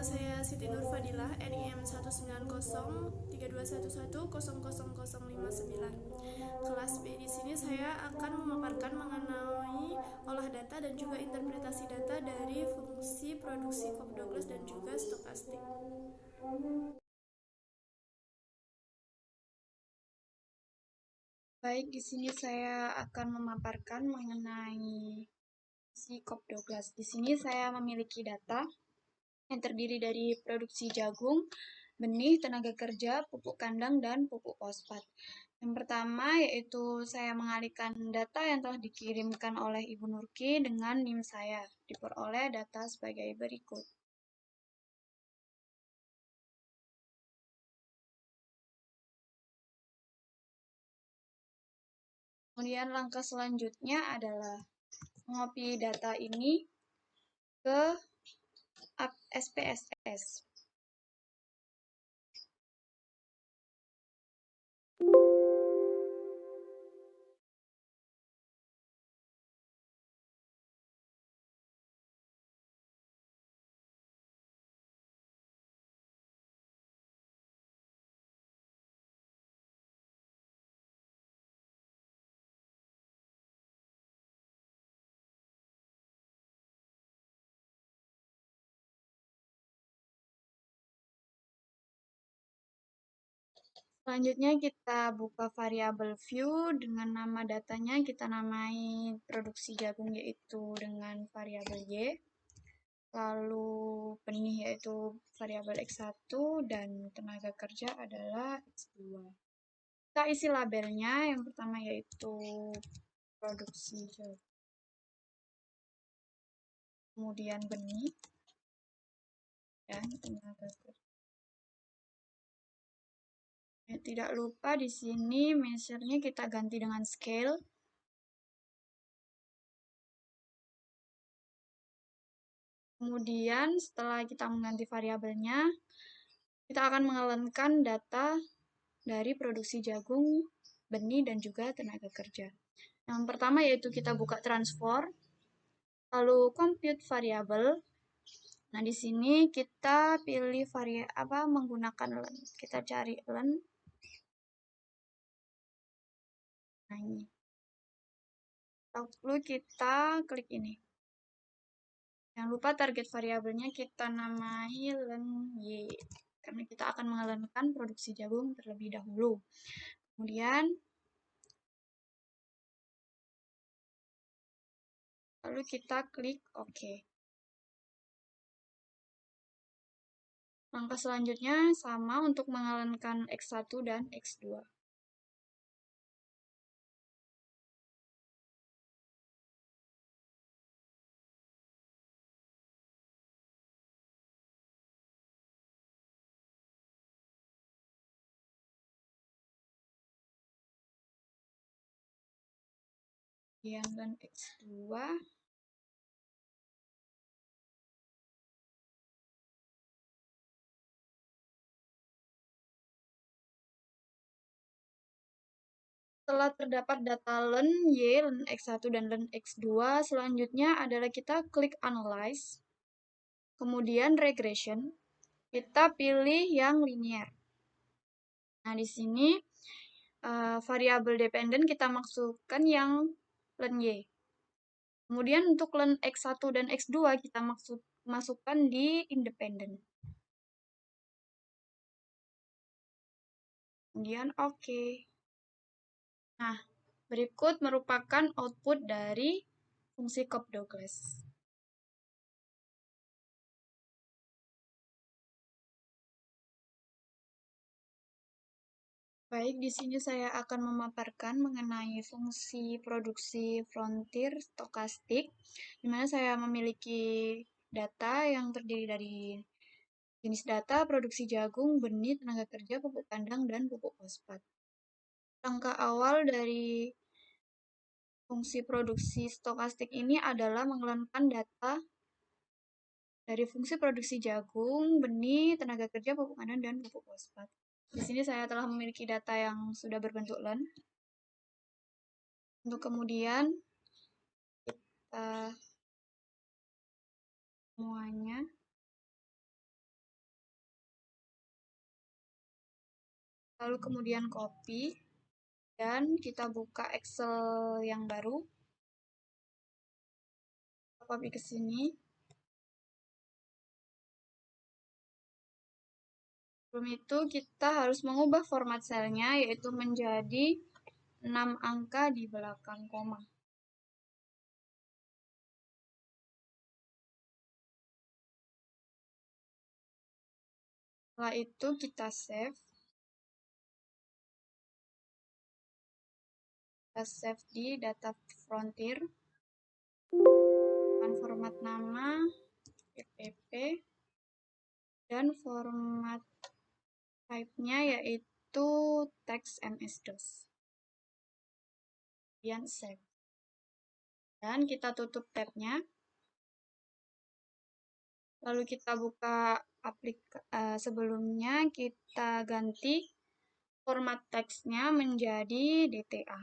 Nama saya Siti Nur Fadilah, NIM 1903211000059. Kelas B di sini saya akan memaparkan mengenai olah data dan juga interpretasi data dari fungsi produksi Cobb-Douglas dan juga stokastik. Baik, di sini saya akan memaparkan mengenai si Cobb-Douglas. Di sini saya memiliki data yang terdiri dari produksi jagung, benih, tenaga kerja, pupuk kandang, dan pupuk fosfat. Yang pertama yaitu saya mengalihkan data yang telah dikirimkan oleh Ibu Nurki dengan NIM saya. Diperoleh data sebagai berikut. Kemudian langkah selanjutnya adalah mengopi data ini ke SPSS. Selanjutnya kita buka variabel view dengan nama datanya kita namai produksi jagung yaitu dengan variabel Y. Lalu benih yaitu variabel X1 dan tenaga kerja adalah X2. Kita isi labelnya, yang pertama yaitu produksi jagung. Kemudian benih dan tenaga kerja. Tidak lupa di sini measure-nya kita ganti dengan scale. Kemudian setelah kita mengganti variabelnya, kita akan mengelenkan data dari produksi jagung, benih, dan juga tenaga kerja. Yang pertama yaitu kita buka transform, lalu compute variable. Nah, di sini kita pilih menggunakan len. Kita cari len. Nah, ini. Lalu kita klik ini. Jangan lupa target variabelnya kita namai len Y. Karena kita akan mengelenkan produksi jagung terlebih dahulu. Kemudian, lalu kita klik OK. Langkah selanjutnya sama untuk mengelenkan X1 dan X2. Kemudian len X2. Setelah terdapat data len Y, len X1, dan len X2, selanjutnya adalah kita klik Analyze. Kemudian Regression. Kita pilih yang linear. Nah, di sini variabel dependent kita masukkan yang len Y. Kemudian untuk len X1 dan X2 kita masukkan di independent. Kemudian OK. Nah, berikut merupakan output dari fungsi Cobb-Douglas. Baik, di sini saya akan memaparkan mengenai fungsi produksi frontier stokastik, di mana saya memiliki data yang terdiri dari jenis data, produksi jagung, benih, tenaga kerja, pupuk kandang, dan pupuk fosfat. Langkah awal dari fungsi produksi stokastik ini adalah mengelenkan data dari fungsi produksi jagung, benih, tenaga kerja, pupuk kandang, dan pupuk fosfat. Di sini saya telah memiliki data yang sudah berbentuk len. Untuk kemudian kita semuanya lalu kemudian copy, dan kita buka Excel yang baru, copy ke sini. Sebelum itu kita harus mengubah format selnya, yaitu menjadi 6 angka di belakang koma. Setelah itu kita save. Kita save di data frontier dengan format nama PPP dan format type-nya yaitu text MS-DOS. Kemudian save. Dan kita tutup tab-nya. Lalu kita buka sebelumnya kita ganti format teksnya menjadi DTA.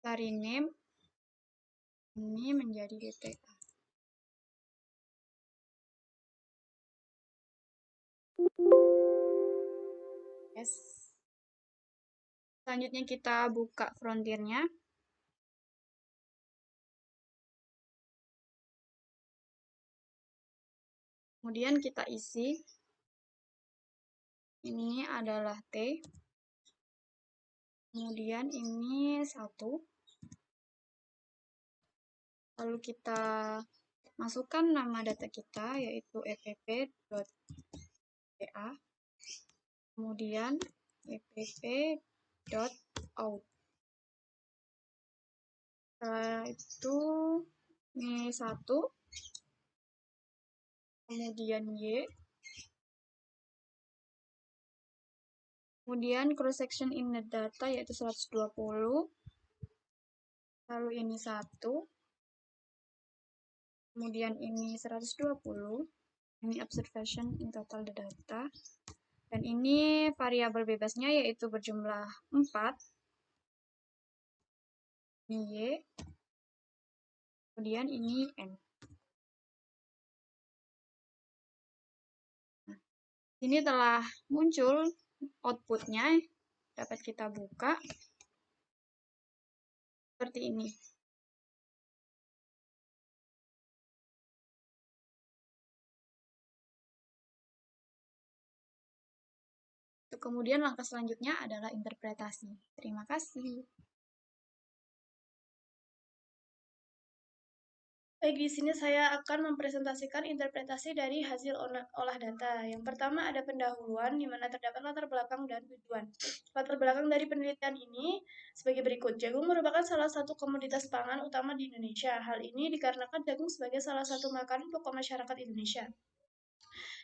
Kita rename ini menjadi DTA. Yes. Selanjutnya kita buka frontiernya. Kemudian kita isi. Ini adalah T. Kemudian ini 1. Lalu kita masukkan nama data kita yaitu epp.ta. Kemudian epp.out. Setelah itu ini 1. Kemudian Y. Kemudian cross section in the data yaitu 120. Lalu ini 1. Kemudian ini 120. Ini observation in total the data. Dan ini variabel bebasnya yaitu berjumlah 4. Ini Y. Kemudian ini N. Nah, ini telah muncul outputnya. Dapat kita buka. Seperti ini. Kemudian langkah selanjutnya adalah interpretasi. Terima kasih. Baik, di sini saya akan mempresentasikan interpretasi dari hasil olah data. Yang pertama ada pendahuluan, di mana terdapat latar belakang dan tujuan. Latar belakang dari penelitian ini sebagai berikut. Jagung merupakan salah satu komoditas pangan utama di Indonesia. Hal ini dikarenakan jagung sebagai salah satu makanan pokok masyarakat Indonesia.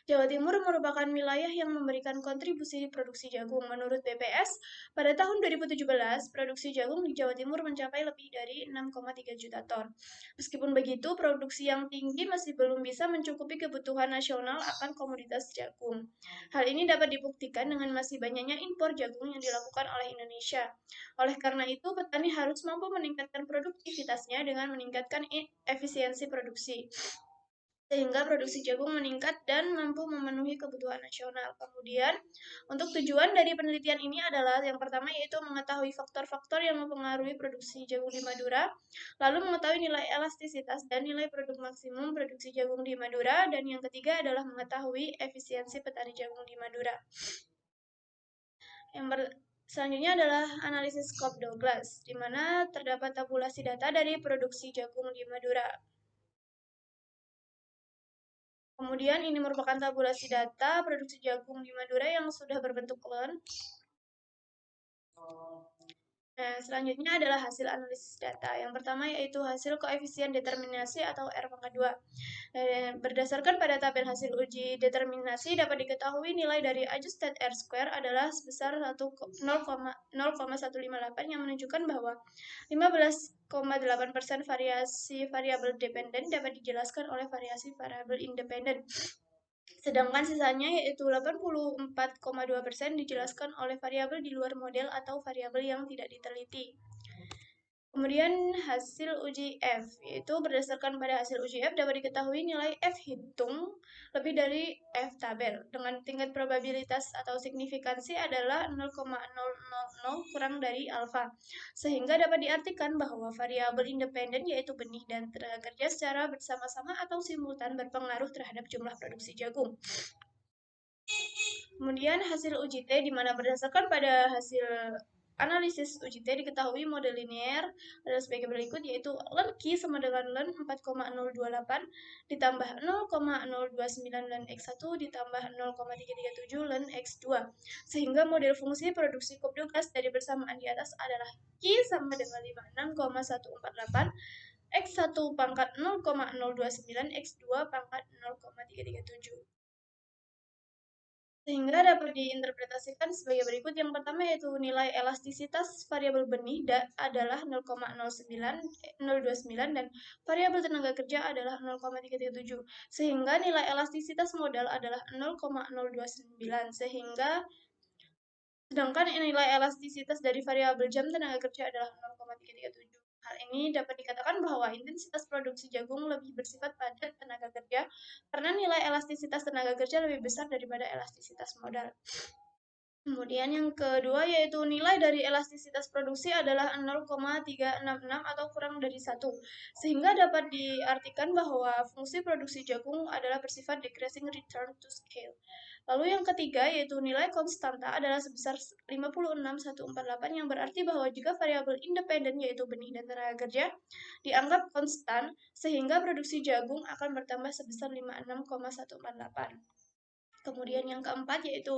Jawa Timur merupakan wilayah yang memberikan kontribusi produksi jagung. Menurut BPS, pada tahun 2017, produksi jagung di Jawa Timur mencapai lebih dari 6,3 juta ton. Meskipun begitu, produksi yang tinggi masih belum bisa mencukupi kebutuhan nasional akan komoditas jagung. Hal ini dapat dibuktikan dengan masih banyaknya impor jagung yang dilakukan oleh Indonesia. Oleh karena itu, petani harus mampu meningkatkan produktivitasnya dengan meningkatkan efisiensi produksi, sehingga produksi jagung meningkat dan mampu memenuhi kebutuhan nasional. Kemudian, untuk tujuan dari penelitian ini adalah yang pertama yaitu mengetahui faktor-faktor yang mempengaruhi produksi jagung di Madura, lalu mengetahui nilai elastisitas dan nilai produk maksimum produksi jagung di Madura, dan yang ketiga adalah mengetahui efisiensi petani jagung di Madura. Selanjutnya adalah analisis Cobb-Douglas, di mana terdapat tabulasi data dari produksi jagung di Madura. Kemudian ini merupakan tabulasi data produksi jagung di Madura yang sudah berbentuk clone. Nah, selanjutnya adalah hasil analisis data. Yang pertama yaitu hasil koefisien determinasi atau R-2. Berdasarkan pada tabel hasil uji determinasi dapat diketahui nilai dari adjusted R-square adalah sebesar 0,158 yang menunjukkan bahwa 15,8% variasi variabel dependen dapat dijelaskan oleh variasi variabel independen. Sedangkan sisanya yaitu 84,2% dijelaskan oleh variabel di luar model atau variabel yang tidak diteliti. Kemudian hasil uji F, yaitu berdasarkan pada hasil uji F dapat diketahui nilai F hitung lebih dari F tabel dengan tingkat probabilitas atau signifikansi adalah 0,000 kurang dari alfa. Sehingga dapat diartikan bahwa variabel independen yaitu benih dan tenaga kerja secara bersama-sama atau simultan berpengaruh terhadap jumlah produksi jagung. Kemudian hasil uji T di mana berdasarkan pada hasil analisis uji T diketahui model linear adalah sebagai berikut, yaitu len Q sama dengan len 4,028 ditambah 0,029 len X1 ditambah 0,337 len X2. Sehingga model fungsi produksi kubdo gas dari bersamaan di atas adalah Q sama dengan 56,148 X1 pangkat 0,029 X2 pangkat 0,337. Sehingga dapat diinterpretasikan sebagai berikut. Yang pertama yaitu nilai elastisitas variabel benih adalah 0,029 dan variabel tenaga kerja adalah 0,337. Sehingga nilai elastisitas modal adalah 0,029. Sedangkan nilai elastisitas dari variabel jam tenaga kerja adalah 0,337. Hal ini dapat dikatakan bahwa intensitas produksi jagung lebih bersifat padat tenaga kerja karena nilai elastisitas tenaga kerja lebih besar daripada elastisitas modal. Kemudian yang kedua yaitu nilai dari elastisitas produksi adalah 0,366 atau kurang dari 1. Sehingga dapat diartikan bahwa fungsi produksi jagung adalah bersifat decreasing return to scale. Lalu yang ketiga yaitu nilai konstanta adalah sebesar 56,148 yang berarti bahwa jika variabel independen yaitu benih dan tenaga kerja dianggap konstan sehingga produksi jagung akan bertambah sebesar 56,148. Kemudian yang keempat yaitu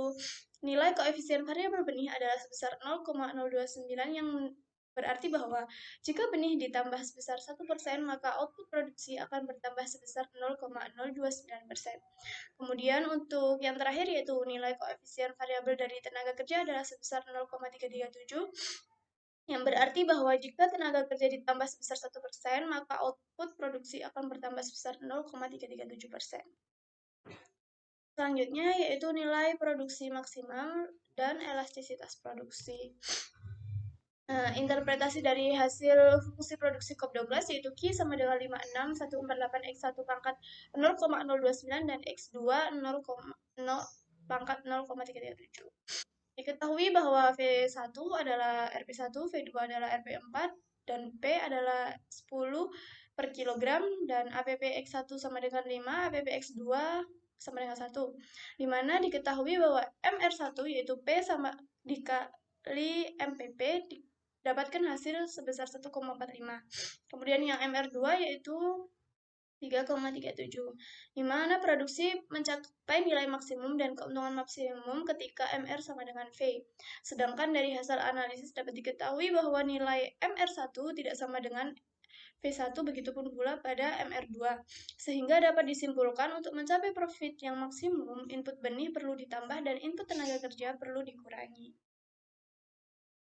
nilai koefisien variabel benih adalah sebesar 0,029 yang berarti bahwa jika benih ditambah sebesar 1%, maka output produksi akan bertambah sebesar 0,029%. Kemudian untuk yang terakhir yaitu nilai koefisien variabel dari tenaga kerja adalah sebesar 0,337 yang berarti bahwa jika tenaga kerja ditambah sebesar 1%, maka output produksi akan bertambah sebesar 0,337%. Selanjutnya yaitu nilai produksi maksimal dan elastisitas produksi. Interpretasi dari hasil fungsi produksi COP12 yaitu Q sama dengan 56,148 X1 pangkat 0,029 dan X2 0,0 pangkat 0,337. Diketahui bahwa V1 adalah RP1, V2 adalah RP4, dan P adalah 10 per kilogram, dan APP X1 sama dengan 5, APP X2 sama dengan 1. Dimana diketahui bahwa MR1 yaitu P sama dikali MPP dapatkan hasil sebesar 1,45. Kemudian yang MR2 yaitu 3,37, di mana produksi mencapai nilai maksimum dan keuntungan maksimum ketika MR sama dengan V. Sedangkan dari hasil analisis dapat diketahui bahwa nilai MR1 tidak sama dengan V1, begitupun pula pada MR2. Sehingga dapat disimpulkan untuk mencapai profit yang maksimum, input benih perlu ditambah dan input tenaga kerja perlu dikurangi.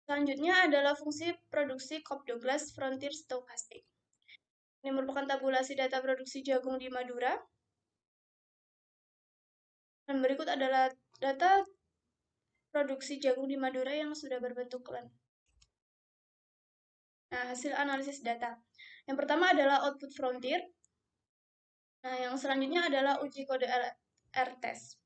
Selanjutnya adalah fungsi produksi COP12 Frontier Stochastic. Ini merupakan tabulasi data produksi jagung di Madura. Dan berikut adalah data produksi jagung di Madura yang sudah berbentuk len. Nah, hasil analisis data. Yang pertama adalah output frontier. Nah, yang selanjutnya adalah uji kode LR test.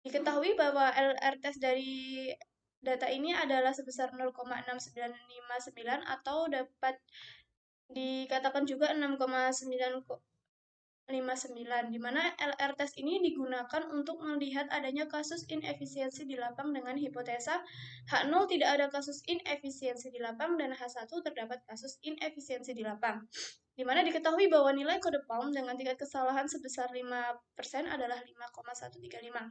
Diketahui bahwa LR test dari data ini adalah sebesar 0,6959 atau dapat dikatakan juga 6,959, di mana LR test ini digunakan untuk melihat adanya kasus inefisiensi di lapang dengan hipotesa H0 tidak ada kasus inefisiensi di lapang dan H1 terdapat kasus inefisiensi di lapang. Di mana diketahui bahwa nilai kode PALM dengan tingkat kesalahan sebesar 5% adalah 5,135.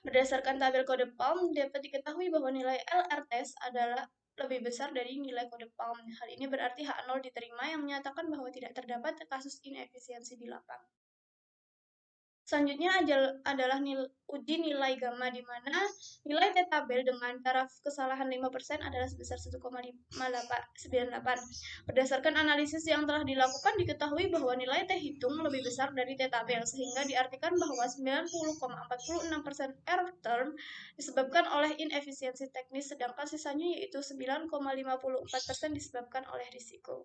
Berdasarkan tabel kode PALM, dapat diketahui bahwa nilai LR test adalah lebih besar dari nilai kode PALM. Hal ini berarti H0 diterima yang menyatakan bahwa tidak terdapat kasus inefisiensi di lapang. Selanjutnya adalah uji nilai gamma, di mana nilai T tabel dengan taraf kesalahan 5% adalah sebesar 1,98. Berdasarkan analisis yang telah dilakukan, diketahui bahwa nilai T hitung lebih besar dari T tabel, sehingga diartikan bahwa 90,46% error term disebabkan oleh inefisiensi teknis, sedangkan sisanya yaitu 9,54% disebabkan oleh risiko.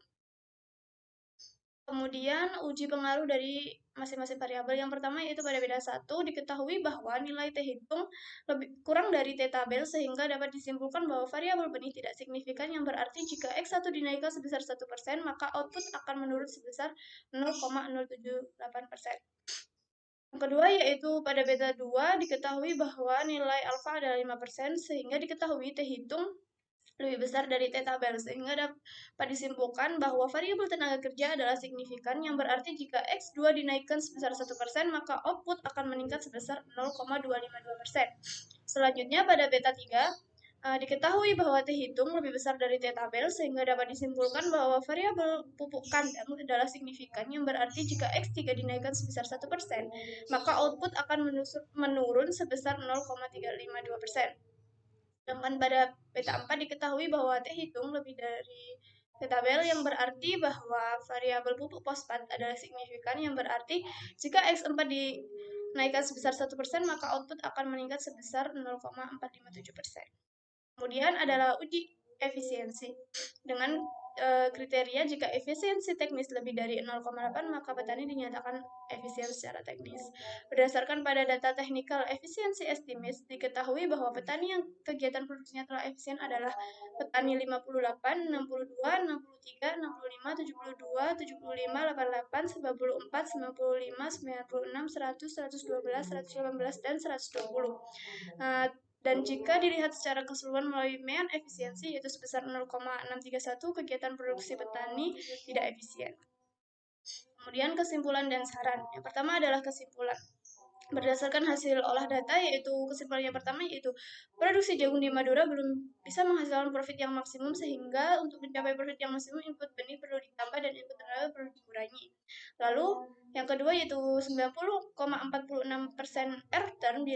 Kemudian uji pengaruh dari masing-masing variabel. Yang pertama yaitu pada beda 1 diketahui bahwa nilai T hitung lebih kurang dari T tabel, sehingga dapat disimpulkan bahwa variabel benih tidak signifikan, yang berarti jika X1 dinaikkan sebesar 1%, maka output akan menurun sebesar 0,078%. Yang kedua yaitu pada beta 2 diketahui bahwa nilai alfa adalah 5%, sehingga diketahui T hitung lebih besar dari T tabel, sehingga dapat disimpulkan bahwa variabel tenaga kerja adalah signifikan, yang berarti jika X2 dinaikkan sebesar 1%, maka output akan meningkat sebesar 0,252%. Selanjutnya pada beta 3 diketahui bahwa T hitung lebih besar dari T tabel, sehingga dapat disimpulkan bahwa variabel pupuk kandang adalah signifikan, yang berarti jika X3 dinaikkan sebesar 1%, maka output akan menurun sebesar 0,352%. Sedangkan pada beta 4 diketahui bahwa T hitung lebih dari T tabel, yang berarti bahwa variabel pupuk fosfat adalah signifikan, yang berarti jika X4 dinaikkan sebesar 1%, maka output akan meningkat sebesar 0,457%. Kemudian adalah uji efisiensi. Dengan kriteria jika efisiensi teknis lebih dari 0,8, maka petani dinyatakan efisien secara teknis. Berdasarkan pada data technical efficiency estimates, diketahui bahwa petani yang kegiatan produksinya telah efisien adalah petani 58, 62, 63, 65, 72, 75, 88, 94, 95, 96, 100, 112, 118, dan 120. Dan jika dilihat secara keseluruhan melalui mean efisiensi, yaitu sebesar 0,631, kegiatan produksi petani tidak efisien. Kemudian kesimpulan dan saran. Yang pertama adalah kesimpulan. Berdasarkan hasil olah data, yaitu kesimpulan yang pertama yaitu produksi jagung di Madura belum bisa menghasilkan profit yang maksimum, sehingga untuk mencapai profit yang maksimum input benih perlu ditambah dan input tenaga perlu dikurangi. Lalu yang kedua yaitu 90,46% error term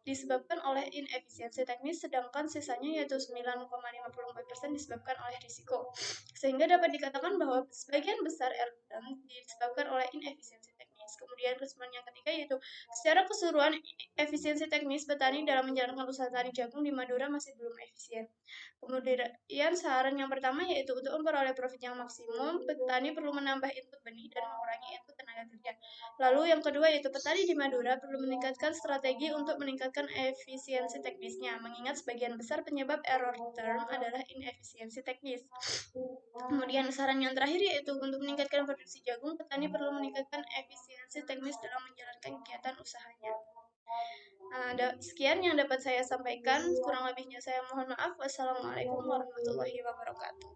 disebabkan oleh inefisiensi teknis, sedangkan sisanya yaitu 9,54% disebabkan oleh risiko. Sehingga dapat dikatakan bahwa sebagian besar error term disebabkan oleh inefisiensi teknis. Kemudian kesimpulan yang ketiga yaitu secara keseluruhan efisiensi teknis petani dalam menjalankan usaha tani jagung di Madura masih belum efisien. Kemudian saran yang pertama yaitu untuk memperoleh profit yang maksimum, petani perlu menambah input benih dan mengurangi input tenaga kerja. Lalu yang kedua yaitu petani di Madura perlu meningkatkan strategi untuk meningkatkan efisiensi teknisnya, mengingat sebagian besar penyebab error term adalah inefisiensi teknis. Kemudian saran yang terakhir yaitu untuk meningkatkan produksi jagung, petani perlu meningkatkan efisiensi teknis dalam menjalankan kegiatan usahanya. Sekian yang dapat saya sampaikan, kurang lebihnya saya mohon maaf. Wassalamualaikum warahmatullahi wabarakatuh.